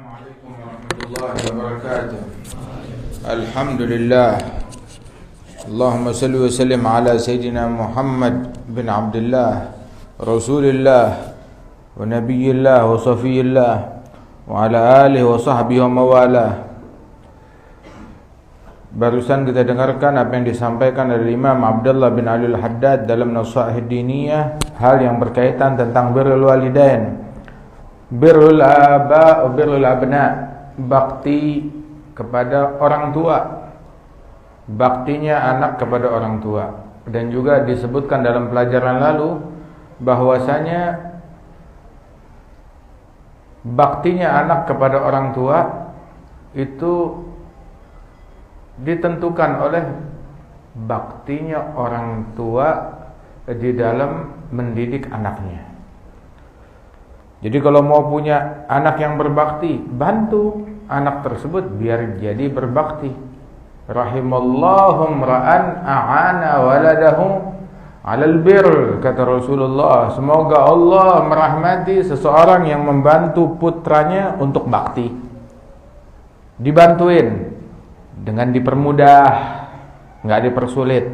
Assalamualaikum warahmatullahi wabarakatuh. Alhamdulillah. Allahumma salli wa sallim ala Sayyidina Muhammad bin Abdullah Rasulillah wa Nabiyillah wa Safiyillah wa ala alihi wa sahbihi wa mawalah. Barusan kita dengarkan apa yang disampaikan dari Imam Abdullah bin Ali al-Haddad dalam Nasaih Diniyah, hal yang berkaitan tentang birrul walidain, birrul aba, birrul abna, bakti kepada orang tua, baktinya anak kepada orang tua. Dan juga disebutkan dalam pelajaran lalu bahwasanya baktinya anak kepada orang tua itu ditentukan oleh baktinya orang tua di dalam mendidik anaknya. Jadi kalau mau punya anak yang berbakti, bantu anak tersebut biar jadi berbakti. Rahimallahu ra'an a'ana waladahu 'alal birr, kata Rasulullah. Semoga Allah merahmati seseorang yang membantu putranya untuk bakti. Dibantuin dengan dipermudah, enggak dipersulit,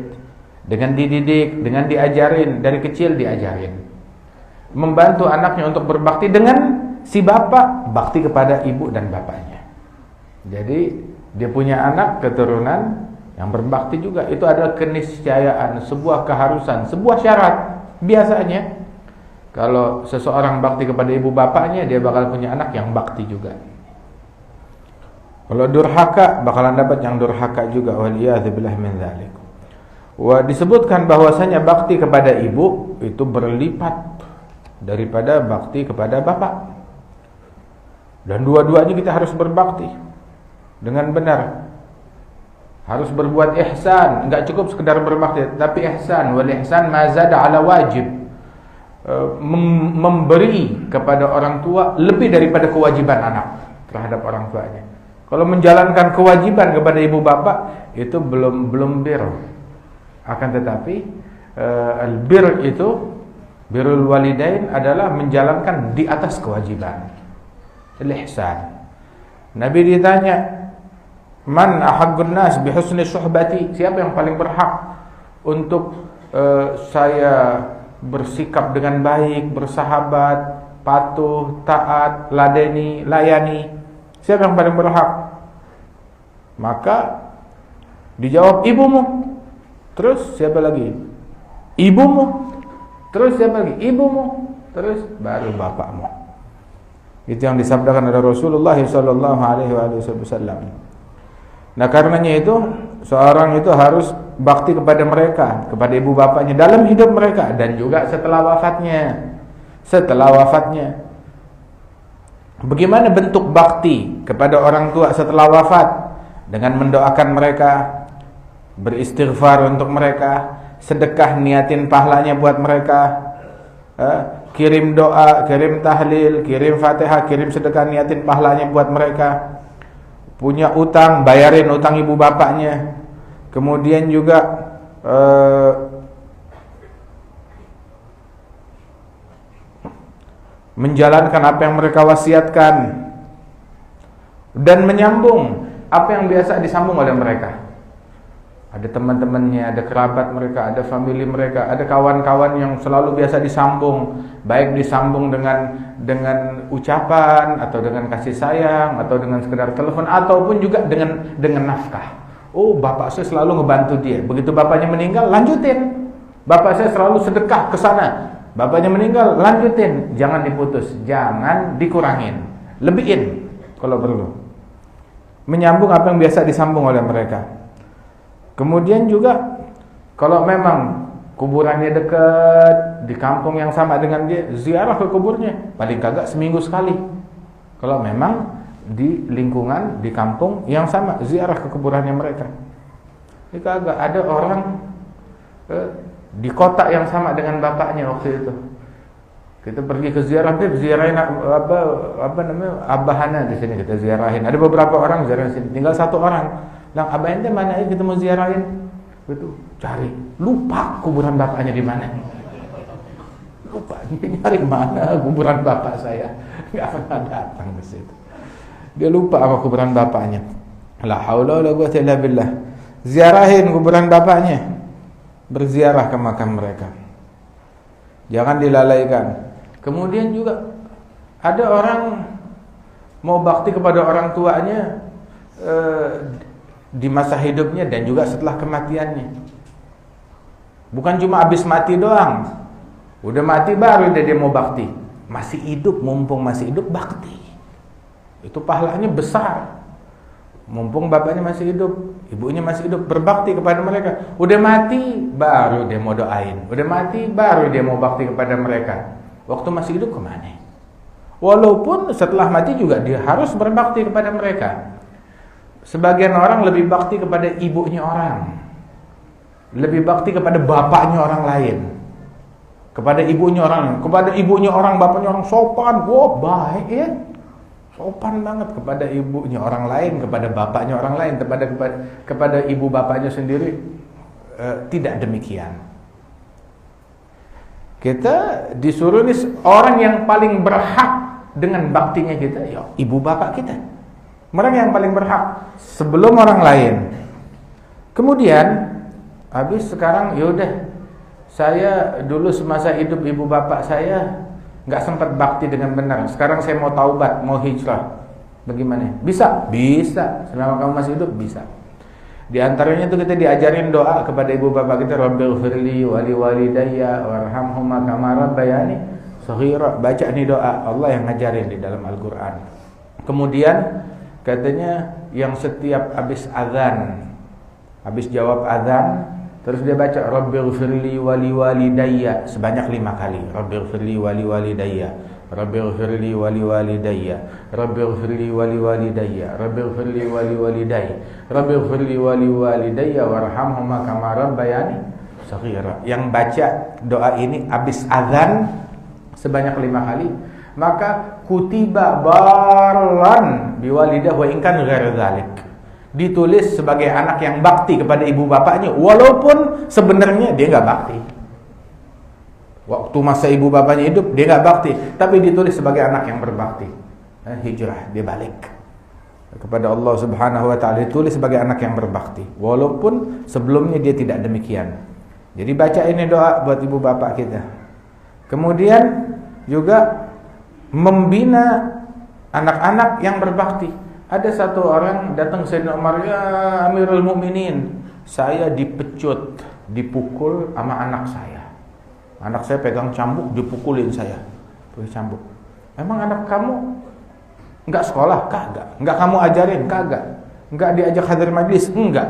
dengan dididik, dengan diajarin, dari kecil diajarin. Membantu anaknya untuk berbakti dengan si bapak bakti kepada ibu dan bapaknya. Jadi dia punya anak keturunan yang berbakti juga. Itu adalah keniscayaan, sebuah keharusan, sebuah syarat. Biasanya kalau seseorang bakti kepada ibu bapaknya, dia bakal punya anak yang bakti juga. Kalau durhaka, bakalan dapat yang durhaka juga. Waliyadzubillah min dzalik. Wa disebutkan bahwasanya bakti kepada ibu itu berlipat daripada bakti kepada bapak. Dan dua-duanya kita harus berbakti dengan benar. Harus berbuat ihsan, enggak cukup sekedar berbakti, tapi ihsan. Wal ihsan ma zada ala wajib. Memberi kepada orang tua lebih daripada kewajiban anak terhadap orang tuanya. Kalau menjalankan kewajiban kepada ibu bapak itu belum bir. Akan tetapi al-bir itu, birrul walidain adalah menjalankan di atas kewajiban. Al-ihsan. Nabi ditanya, "Man ahaqqun nas bi husni suhbati?" Siapa yang paling berhak untuk saya bersikap dengan baik, bersahabat, patuh, taat, ladeni, layani? Siapa yang paling berhak? Maka dijawab ibumu. Terus siapa lagi? Ibumu. Terus siapa lagi? Ibumu. Terus baru bapakmu. Itu yang disabdakan oleh Rasulullah sallallahu alaihi wasallam. Nah, karenanya itu seorang itu harus bakti kepada mereka, kepada ibu bapaknya dalam hidup mereka dan juga setelah wafatnya. Setelah wafatnya. Bagaimana bentuk bakti kepada orang tua setelah wafat? Dengan mendoakan mereka, beristighfar untuk mereka, sedekah niatin pahalanya buat mereka, kirim doa, kirim tahlil, kirim fatihah, kirim sedekah niatin pahalanya buat mereka. Punya utang, bayarin utang ibu bapaknya. Kemudian juga menjalankan apa yang mereka wasiatkan dan menyambung apa yang biasa disambung oleh mereka. Ada teman-temannya, ada kerabat mereka, ada famili mereka, ada kawan-kawan yang selalu biasa disambung, baik disambung dengan ucapan atau dengan kasih sayang atau dengan sekedar telepon ataupun juga dengan nafkah. Oh, bapak saya selalu ngebantu dia. Begitu bapaknya meninggal, lanjutin. Bapak saya selalu sedekah ke sana. Bapaknya meninggal, lanjutin. Jangan diputus, jangan dikurangin, lebihin kalau perlu. Menyambung apa yang biasa disambung oleh mereka. Kemudian juga kalau memang kuburannya dekat di kampung yang sama dengan dia, ziarah ke kuburnya. Paling kagak seminggu sekali. Kalau memang di lingkungan di kampung yang sama, ziarah ke kuburannya mereka. Ini kagak ada orang di kota yang sama dengan bapaknya waktu itu. Kita pergi ke ziarah, ziarahin apa namanya? Abahana di sini kita ziarahin. Ada beberapa orang ziarahin sini, tinggal satu orang. Lang, abah ente mana kita mau ziarahin? Itu cari, lupa kuburan bapaknya di mana. Lupa nyari mana kuburan bapak saya. Enggak pernah datang ke situ. Dia lupa sama kuburan bapaknya. La haula wala quwwata illa billah. Ziarahin kuburan bapaknya. Berziarah ke makam mereka. Jangan dilalaikan. Kemudian juga ada orang mau bakti kepada orang tuanya di masa hidupnya dan juga setelah kematiannya. Bukan cuma habis mati doang. Udah mati baru dia mau bakti. Masih hidup, mumpung masih hidup bakti. Itu pahalanya besar. Mumpung bapaknya masih hidup, ibunya masih hidup, berbakti kepada mereka. Udah mati, baru dia mau doain. Udah mati, baru dia mau bakti kepada mereka. Waktu masih hidup kemana? Walaupun setelah mati juga dia harus berbakti kepada mereka. Sebagian orang lebih bakti kepada ibunya orang, lebih bakti kepada bapaknya orang lain, kepada ibunya orang lain. Kepada ibunya orang, bapaknya orang sopan. Wah, baik ya. Sopan banget kepada ibunya orang lain, kepada bapaknya orang lain, kepada ibu bapaknya sendiri tidak demikian. Kita disuruh nih orang yang paling berhak dengan baktinya kita, ya ibu bapak kita. Mereka yang paling berhak sebelum orang lain. Kemudian habis sekarang yaudah, saya dulu semasa hidup ibu bapak saya nggak sempat bakti dengan benar. Sekarang saya mau taubat, mau hijrah. Bagaimana? Bisa? Bisa. Selama kamu masih hidup, bisa. Di antaranya itu kita diajarin doa kepada ibu bapak kita, Rabbighfirli wa liwalidayya warhamhuma kama rabbayani shaghira. Baca nih doa, Allah yang ngajarin di dalam Al-Qur'an. Kemudian katanya yang setiap habis azan, habis jawab azan, terus dia baca Rabbighfirli wa liwalidayya sebanyak 5 kali. Rabbighfirli wa liwalidayya, Rabbighfirli wa liwalidayya, Rabbighfirli wa liwalidayya, Rabbighfirli wa liwalidayya, Rabbighfirli wa liwalidayya warhamhuma kama rabbayani shaghira. Yang baca doa ini habis azan sebanyak 5 kali, maka kutiba barran biwalidah wa in kan ghairu dzalik. Ditulis sebagai anak yang bakti kepada ibu bapaknya, walaupun sebenarnya dia nggak bakti. Waktu masa ibu bapaknya hidup dia nggak bakti, tapi ditulis sebagai anak yang berbakti. Hijrah, dia balik kepada Allah Subhanahu Wa Taala, ditulis sebagai anak yang berbakti, walaupun sebelumnya dia tidak demikian. Jadi baca ini doa buat ibu bapak kita. Kemudian juga membina anak-anak yang berbakti. Ada satu orang datang ke Sayyidina Umar, ya Amirul Mukminin, saya dipecut, dipukul sama anak saya. Anak saya pegang cambuk, dipukulin saya. Pakai cambuk. Emang anak kamu enggak sekolah? Kagak. Enggak kamu ajarin? Kagak. Enggak diajak hadir majlis? Enggak.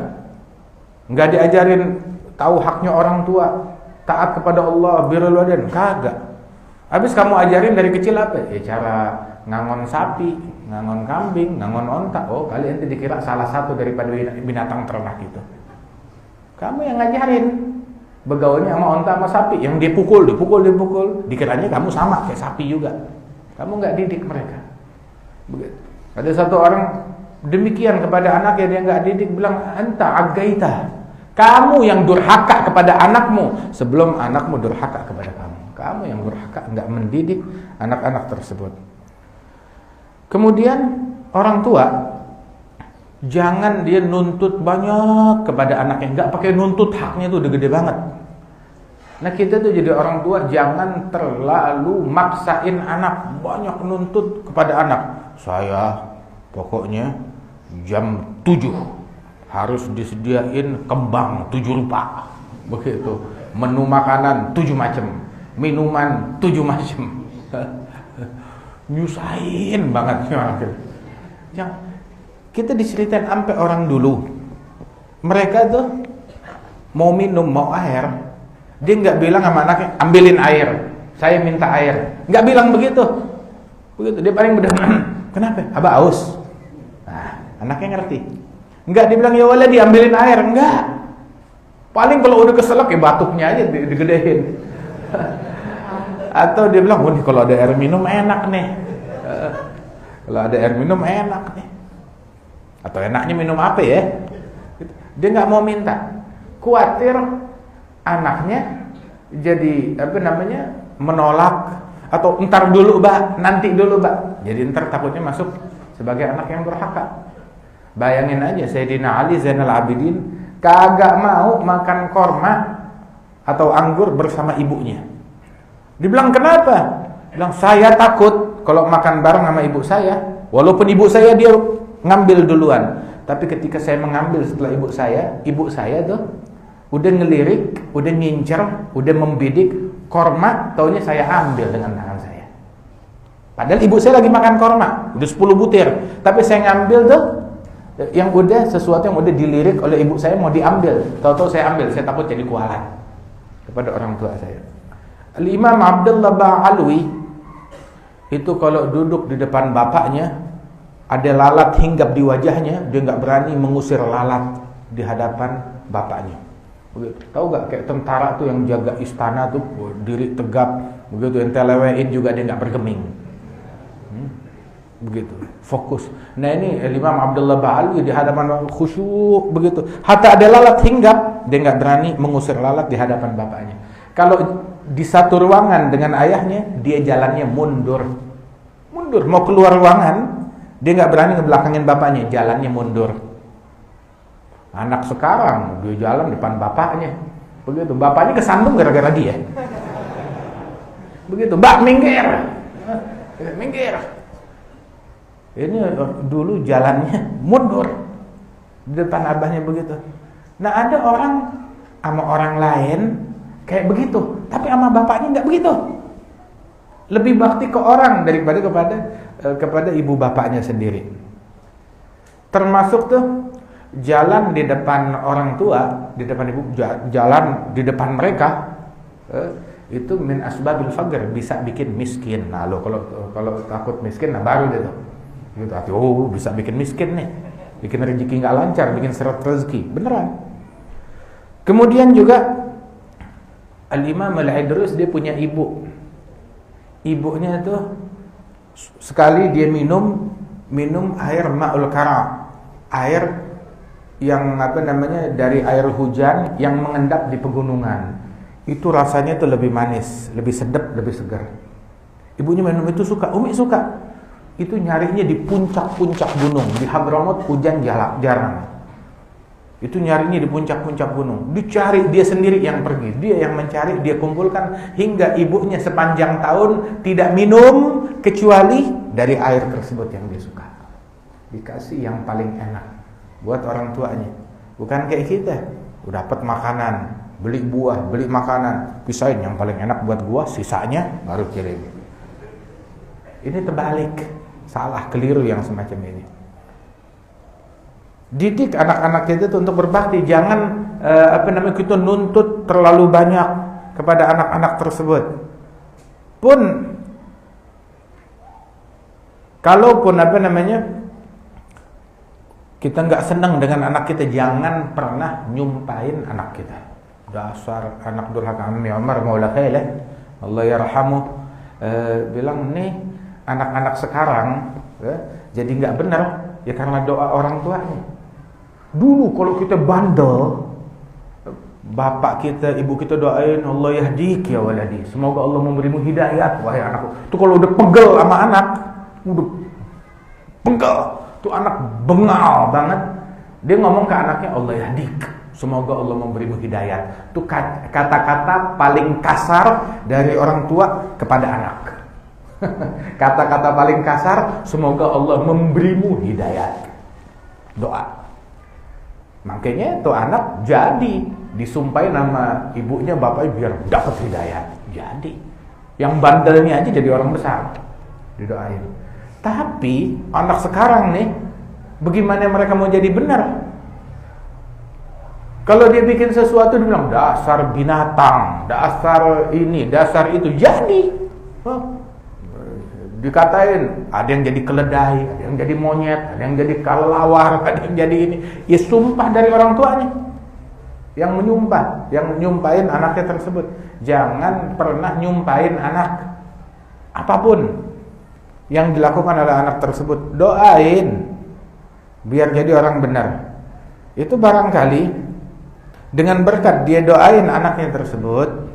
Enggak diajarin tahu haknya orang tua, taat kepada Allah, birrul walidain? Kagak. Habis kamu ajarin dari kecil apa? Ya cara ngangon sapi, ngangon kambing, ngangon onta. Oh, kalian nanti dikira salah satu daripada binatang ternak itu. Kamu yang ngajarin. Begaulnya sama onta sama sapi, yang dipukul. Dikiranya kamu sama kayak sapi juga. Kamu nggak didik mereka. Begitu. Ada satu orang demikian kepada anaknya, dia nggak didik, bilang anta agaita. Kamu yang durhaka kepada anakmu sebelum anakmu durhaka kepada kamu. Kamu yang durhaka, nggak mendidik anak-anak tersebut. Kemudian orang tua jangan dia nuntut banyak kepada anaknya, nggak pakai nuntut, haknya tuh udah gede banget. Nah kita tuh jadi orang tua jangan terlalu maksain anak, banyak nuntut kepada anak. Saya pokoknya jam 7 harus disediain kembang 7 rupa, begitu. Menu makanan 7 macam, minuman 7 macam. Nyusahin banget yang kita diceritain sampai orang dulu. Mereka tuh mau minum, mau air, dia nggak bilang sama anaknya ambilin air, saya minta air, nggak bilang begitu. Dia paling benar, kenapa? Abah haus. Nah, anaknya ngerti. Nggak dibilang ya wala diambilin air, nggak. Paling kalau udah keselak ya batuknya aja digedein. Atau dia bilang, oh nih kalau ada air minum enak nih. Kalau ada air minum enak nih. Atau enaknya minum apa ya? Dia nggak mau minta. Khawatir anaknya jadi menolak, atau entar dulu Mbak, nanti dulu Mbak. Jadi entar takutnya masuk sebagai anak yang durhaka. Bayangin aja Sayyidina Ali Zainal Abidin kagak mau makan korma atau anggur bersama ibunya. Dibilang kenapa? Bilang saya takut kalau makan bareng sama ibu saya, walaupun ibu saya dia ngambil duluan, tapi ketika saya mengambil setelah ibu saya tuh udah ngelirik, udah ngincer, udah membidik korma, taunya saya ambil dengan tangan saya. Padahal ibu saya lagi makan korma, udah 10 butir, tapi saya ngambil tuh yang udah sesuatu yang udah dilirik oleh ibu saya mau diambil, tahu-tahu saya ambil, saya takut jadi kualat kepada orang tua saya. Al-Imam Abdullah Ba'alwi itu kalau duduk di depan bapaknya ada lalat hinggap di wajahnya, dia nggak berani mengusir lalat di hadapan bapaknya. Begitu. Tahu gak kayak tentara tuh yang jaga istana tuh diri tegap, begitu yang telewein juga dia nggak bergeming. Begitu, fokus. Nah ini Imam Abdullah Ba'alwi di hadapan khusyuk begitu. Hatta ada lalat hinggap, dia nggak berani mengusir lalat di hadapan bapaknya. Kalau di satu ruangan dengan ayahnya, dia jalannya mundur, mau keluar ruangan, dia nggak berani ngebelakangin bapaknya, jalannya mundur. Anak sekarang dia jalan depan bapaknya, begitu. Bapaknya kesandung gara-gara dia. Begitu, Mbak minggir. Ini dulu jalannya mundur di depan abahnya begitu. Nah ada orang sama orang lain kayak begitu, tapi sama bapaknya nggak begitu. Lebih bakti ke orang daripada kepada ibu bapaknya sendiri. Termasuk tuh jalan di depan orang tua, di depan ibu, jalan di depan mereka, itu min asbabil faqr, bisa bikin miskin. Nah lo kalau takut miskin, nah baru deh tuh. Gitu, hati, oh bisa bikin miskin nih, bikin rezeki nggak lancar, bikin seret rezeki, beneran. Kemudian juga Al-Imam Al-Idrus dia punya ibunya itu sekali dia minum air ma'ul kara, air yang dari air hujan yang mengendap di pegunungan. Itu rasanya itu lebih manis, lebih sedap, lebih segar. Ibunya minum itu suka, Umi suka. Itu nyarinya di puncak-puncak gunung. Di Hadramaut hujan jarang. Itu nyarinya di puncak-puncak gunung. Dicari, dia sendiri yang pergi, dia yang mencari, dia kumpulkan, hingga ibunya sepanjang tahun tidak minum kecuali dari air tersebut yang dia suka. Dikasih yang paling enak buat orang tuanya. Bukan kayak kita, udah dapat makanan, beli buah, beli makanan, pisahin yang paling enak buat gua, sisanya baru kirim. Ini terbalik. Salah, keliru yang semacam ini. Didik anak-anak kita itu untuk berbakti. Jangan kita nuntut terlalu banyak kepada anak-anak tersebut. Kalaupun kita nggak senang dengan anak kita, jangan pernah nyumpahin anak kita. Dasar anak durhaka. Ammi Umar Maula Khailah, Allah yarhamu, bilang nih anak-anak sekarang jadi nggak benar ya karena doa orang tuanya. Dulu kalau kita bandel, bapak kita, ibu kita doain Allah yahdik ya waladi, semoga Allah memberimu hidayat wahai anakku. Itu kalau udah pegel sama anak, udah pegel, tuh anak bengal banget, dia ngomong ke anaknya Allah yahdik, semoga Allah memberimu hidayat. Itu kata-kata paling kasar dari orang tua kepada anak. Kata-kata paling kasar, semoga Allah memberimu hidayat. Doa. Makanya tuh anak jadi disumpahin nama ibunya, bapaknya biar dapat hidayat. Jadi yang bandelnya aja jadi orang besar, didoain. Tapi anak sekarang nih, bagaimana mereka mau jadi benar? Kalau dia bikin sesuatu, dia bilang dasar binatang, dasar ini, dasar itu. Jadi dikatain, ada yang jadi keledai, ada yang jadi monyet, ada yang jadi kelelawar, ada yang jadi ini. Ya sumpah dari orang tuanya yang nyumpahin anaknya tersebut. Jangan pernah nyumpahin anak apapun yang dilakukan oleh anak tersebut. Doain biar jadi orang benar. Itu barangkali dengan berkat dia doain anaknya tersebut,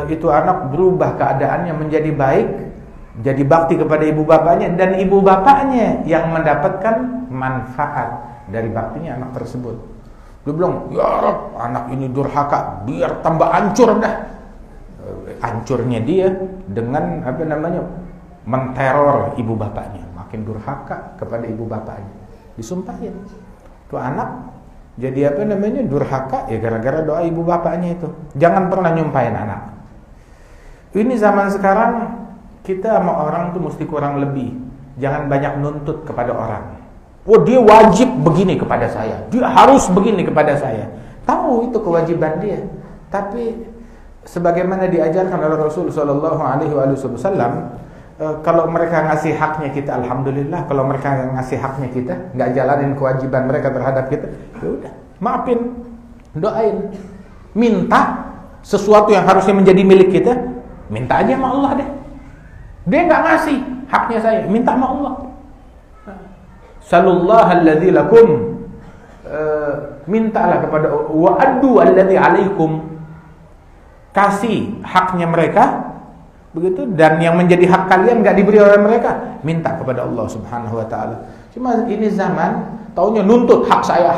itu anak berubah keadaannya menjadi baik. jadi bakti kepada ibu bapaknya, dan ibu bapaknya yang mendapatkan manfaat dari baktinya anak tersebut. Dia bilang, ya Rab, anak ini durhaka, biar tambah hancur dah. Hancurnya dia dengan menteror ibu bapaknya, makin durhaka kepada ibu bapaknya, disumpahin. Tuh anak jadi durhaka ya gara-gara doa ibu bapaknya itu. Jangan pernah nyumpahin anak. Ini zaman sekarang kita sama orang tuh mesti kurang lebih. Jangan banyak nuntut kepada orang. Oh, dia wajib begini kepada saya, dia harus begini kepada saya. Tahu itu kewajiban dia, tapi sebagaimana diajarkan oleh Rasul sallallahu alaihi wasallam, kalau mereka ngasih haknya kita, alhamdulillah. Kalau mereka ngasih haknya kita, nggak jalanin kewajiban mereka terhadap kita, ya udah, maafin, doain, minta sesuatu yang harusnya menjadi milik kita, minta aja sama Allah deh. Dia nggak ngasih haknya saya, minta sama Allah. Sallallahu alladzi lakum, mintalah kepada wa addu alladzi alaikum, kasih haknya mereka begitu, dan yang menjadi hak kalian enggak diberi oleh mereka, minta kepada Allah Subhanahu wa taala. Cuma ini zaman taunya nuntut hak saya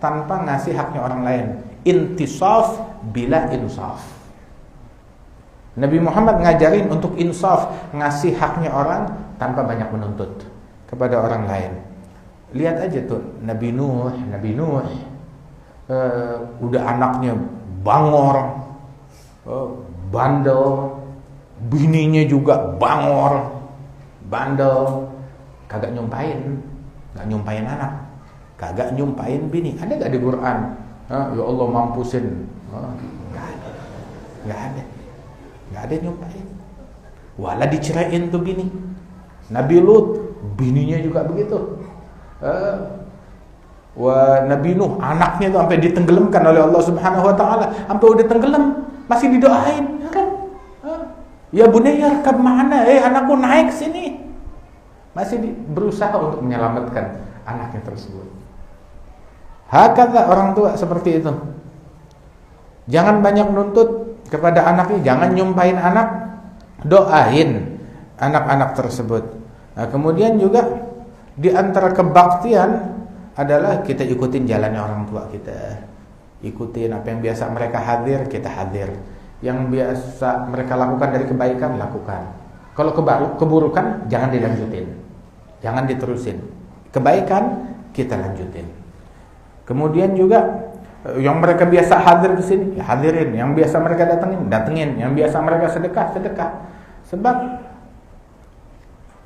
tanpa ngasih haknya orang lain. Intisaf bila insaf. Nabi Muhammad ngajarin untuk insaf, ngasih haknya orang tanpa banyak menuntut kepada orang lain. Lihat aja tuh Nabi Nuh, udah anaknya bangor, bandel, bininya juga bangor, bandel, kagak nyumpahin anak, kagak nyumpahin bini. Ada gak di Quran? Ya Allah mampusin, nggak ada nyumpahin. Walah diceraiin tuh bini. Nabi Lut, bininya juga begitu. Nabi Nuh, anaknya tuh sampai ditenggelamkan oleh Allah Subhanahu wa taala, sampai udah tenggelam masih didoain, ya kan? Ya bunayya arkab ma'ana, anakku naik sini. Masih berusaha untuk menyelamatkan anaknya tersebut. Hakata orang tua seperti itu. Jangan banyak nuntut kepada anaknya, jangan nyumpahin anak, doain anak-anak tersebut. Nah, kemudian juga di antara kebaktian adalah kita ikutin jalannya orang tua kita. Ikutin apa yang biasa mereka hadir, kita hadir. Yang biasa mereka lakukan dari kebaikan, lakukan. Kalau keburukan, jangan dilanjutin, jangan diterusin. Kebaikan kita lanjutin. Kemudian juga yang mereka biasa hadir di sini, ya hadirin. Yang biasa mereka datengin. Yang biasa mereka sedekah. Sebab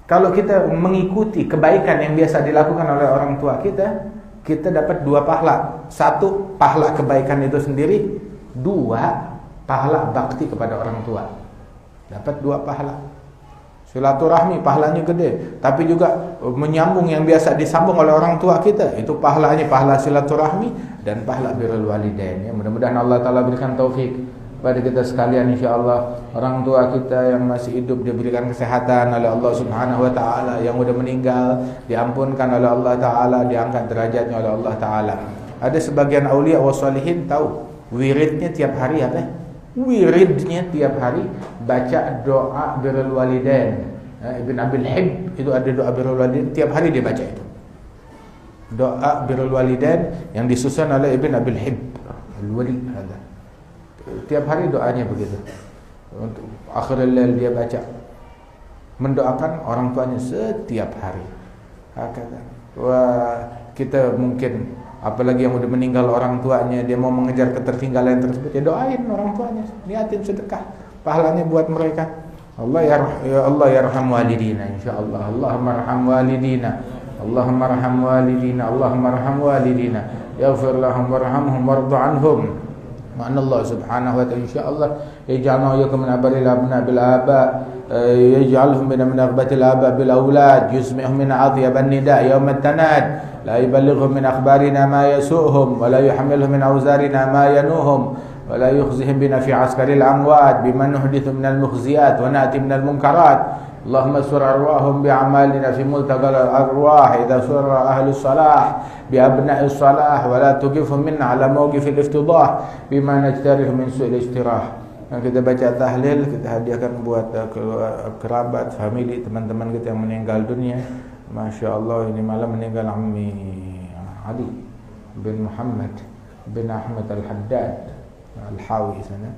kalau kita mengikuti kebaikan yang biasa dilakukan oleh orang tua kita, kita dapat 2 pahala. 1, pahala kebaikan itu sendiri. 2, pahala bakti kepada orang tua. Dapat 2 pahala. Silaturahmi pahalanya gede, tapi juga menyambung yang biasa disambung oleh orang tua kita, itu pahalanya pahala silaturahmi dan pahala birrul walidain. Ya, mudah-mudahan Allah taala berikan taufik pada kita sekalian, insyaallah. Orang tua kita yang masih hidup diberikan kesehatan oleh Allah Subhanahu wa taala, yang sudah meninggal diampunkan oleh Allah taala, diangkat derajatnya oleh Allah taala. Ada sebagian aulia wa sholihin tahu wiridnya tiap hari apa? Wiridnya tiap hari baca doa birrul walidain. Ibn Abil Hib itu ada doa birrul walidain, tiap hari dia baca itu. Doa birrul walidain yang disusun oleh Ibn Abil Hib Al-Walid ada. Tiap hari doanya begitu. Untuk akhirul lail dia baca, mendoakan orang tuanya setiap hari. Wah, kita mungkin apalagi yang udah meninggal orang tuanya, dia mau mengejar ketertinggalan tersebut, ya doain orang tuanya, niatin sedekah, pahalanya buat mereka. Ya Allah yarham walidina, insyaallah. Allahumma arham walidina, Allahumma arham walidina, Allahumma arham walidina, yaghfir lahum warhamhum warḍu anhum. Ma'an Allah subhanahu wa ta'ala, insyaallah yaj'alna wa yakum min abaril abna bil aba, yaj'alhum min aghbatil aba bil aulad, yusmihum min adhyaban nida yawm at-tanad, la yuballighum min akhbarina ma yasu'hum wa la yuhammilhum min awzarina ma yanuhum wa la yukhzihim bina fi askaril amwat bima nuhdithu min al-mukhziyat wa na'ti min al-munkarat. Allahumma sur arwahum bi'amalina fi multaqal al-arwah idha surra ahli salah bi'abna'i salah wa la tuqifhum minna ala mawqif al-iftidah bima najtarihu min su'il ishtirah. kita baca tahlil, kita hadiahkan buat kerabat, family, teman-teman kita yang meninggal dunia. Masya Allah, ini malam meninggal Ammi Ali bin Muhammad bin Ahmad Al-Haddad Al-Hawi sana.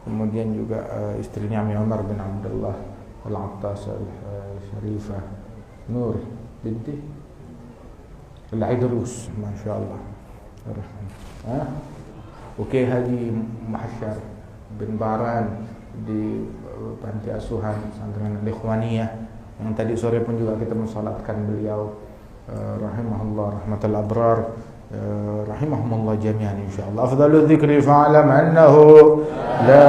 Kemudian juga istrinya Ammi Umar bin Abdullah Al-Attas Al-Sharifah Nur binti Al-Idrus. Masya Allah. Okey, Haji Mahsyar bin Baran di panti asuhan pesantren Al-Ikhwaniyah yang tadi sore pun juga kita mensalatkan beliau, rahimahullah rahmatal abrar, rahimahumullah jami'an insyaallah. Afdalul dzikri fa'lam annahu la